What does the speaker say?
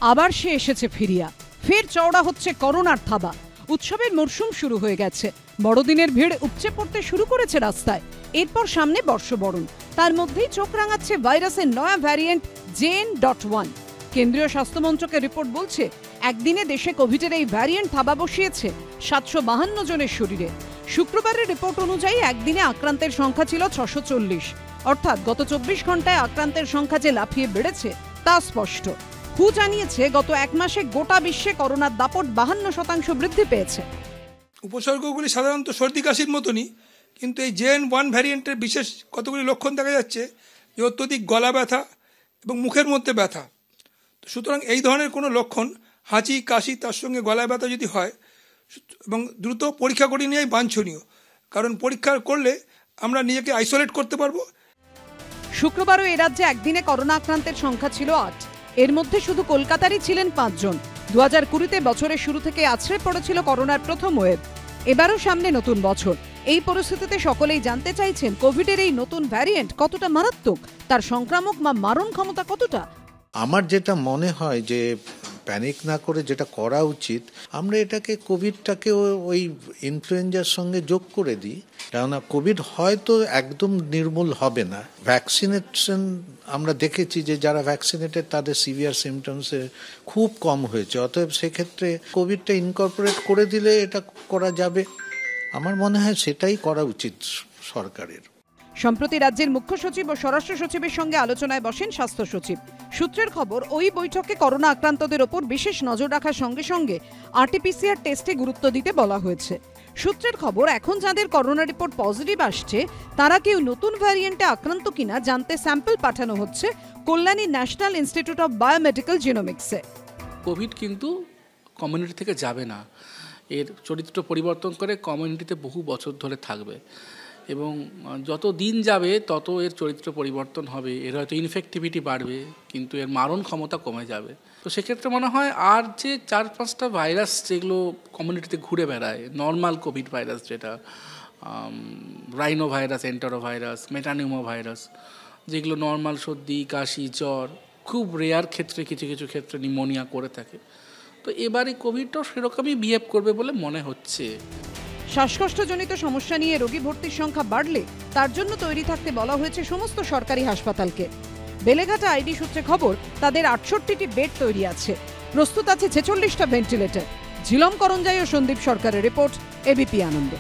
আবার সে এসেছে ফিরিয়া। ফের চওড়া হচ্ছে করোনার থাবা। উৎসবের মরশুম শুরু হয়ে গেছে। বড়দিনের ভিড় উপচে পড়তে শুরু করেছে রাস্তায়। এরপর সামনে বর্ষবরণ। তার মধ্যেই চোখ রাঙাচ্ছে ভাইরাসের নয়া ভ্যারিয়েন্ট JN.1। কেন্দ্রীয় স্বাস্থ্য মন্ত্রকের রিপোর্ট বলছে, একদিনে দেশে কোভিডের এই ভ্যারিয়েন্ট থাবা বসিয়েছে 752 জনের শরীরে। শুক্রবারের রিপোর্ট অনুযায়ী একদিনে আক্রান্তের সংখ্যা ছিল 640। অর্থাৎ গত 24 ঘন্টায় আক্রান্তের সংখ্যা যে লাফিয়ে বেড়েছে তা স্পষ্ট। হু জানিয়েছে, গত এক মাসে গোটা বিশ্বে করোনার দাপট 52% বৃদ্ধি পেয়েছে। উপসর্গগুলি সাধারণত সর্দি কাশির মতনই, কিন্তু এই JN.1 ভ্যারিয়েন্টের বিশেষ কতগুলি লক্ষণ দেখা যাচ্ছে যে অত্যধিক গলা ব্যথা এবং মুখের মধ্যে ব্যথা। সুতরাং এই ধরনের কোনো লক্ষণ, হাঁচি কাশি তার সঙ্গে গলায় ব্যথা যদি হয়, এবং দ্রুত পরীক্ষা করে নেওয়াই বাঞ্ছনীয়, কারণ পরীক্ষা করলে আমরা নিজেকে আইসোলেট করতে পারবো। শুক্রবারও এ রাজ্যে একদিনে করোনা আক্রান্তের সংখ্যা ছিল 8। এর মধ্যে শুধু কলকাতারই ছিলেন 5 জন। 2020-তে বছরের শুরু থেকে আছড়ে পড়েছিল করোনার প্রথম ওয়েভ। এবারও সামনে নতুন বছর। এই পরিস্থিতিতে সকলেই জানতে চাইছেন, কোভিডের এই নতুন ভ্যারিয়েন্ট কতটা মারাত্মক, তার সংক্রামক বা মারণ ক্ষমতা কতটা। আমার যেটা মনে হয় যে প্যানিক না করে যেটা করা উচিত, আমরা এটাকে কোভিডটাকে ওই ইনফ্লুয়েঞ্জার সঙ্গে যোগ করে দিই। কেননা কোভিড হয়তো একদম নির্মূল হবে না। ভ্যাকসিনেশন আমরা দেখেছি যে যারা ভ্যাকসিনেটেড তাদের সিভিয়ার সিমটমসে খুব কম হয়েছে। অতএব সেক্ষেত্রে কোভিডটা ইনকর্পোরেট করে দিলে এটা করা যাবে। আমার মনে হয় সেটাই করা উচিত সরকারের। সম্প্রতি রাজ্যের মুখ্য সচিব ও স্বরাষ্ট্র সচিবের সঙ্গে আলোচনায় বসেন স্বাস্থ্য সচিব। সূত্রের খবর, ওই বৈঠকে করোনা আক্রান্তদের ওপর বিশেষ নজর রাখার সঙ্গে সঙ্গে RT-PCR টেস্টে গুরুত্ব দিতে বলা হয়েছে। সূত্রের খবর, এখন যাদের করোনা রিপোর্ট পজিটিভ আসছে তারা কেউ নতুন ভ্যারিয়েন্টে আক্রান্ত কিনা জানতে স্যাম্পল পাঠানো হচ্ছে Kalyani National Institute of Biomedical জিনোমিক্সে। কোভিড কিন্তু কমিউনিটি থেকে যাবে না, এর চরিত্র পরিবর্তন করে কমিউনিটিতে বহু বছর ধরে থাকবে, এবং যত দিন যাবে তত এর চরিত্র পরিবর্তন হবে। এর হয়তো ইনফেক্টিভিটি বাড়বে, কিন্তু এর মারণ ক্ষমতা কমে যাবে। তো সেক্ষেত্রে মনে হয় আর যে 4-5টা ভাইরাস যেগুলো কমিউনিটিতে ঘুরে বেড়ায়, নর্মাল কোভিড ভাইরাস যেটা rhino virus, entero virus, metapneumo virus, যেগুলো নর্মাল সর্দি কাশি জ্বর, খুব রেয়ার ক্ষেত্রে কিছু কিছু ক্ষেত্রে নিউমোনিয়া করে থাকে, তো এবারে কোভিডটাও সেরকমই বিহেভ করবে বলে মনে হচ্ছে। শ্বাসকষ্টজনিত সমস্যা নিয়ে রোগী ভর্তির সংখ্যা বাড়লে তার জন্য তৈরি থাকতে বলা হয়েছে সমস্ত সরকারি হাসপাতালকে। বেলেঘাটা আইডি সূত্রে খবর, তাদের 68টি বেড তৈরি আছে। প্রস্তুত আছে 46টা ভেন্টিলেটর। ঝিলম করঞ্জাই ও সন্দীপ সরকারের রিপোর্ট, ABP আনন্দ।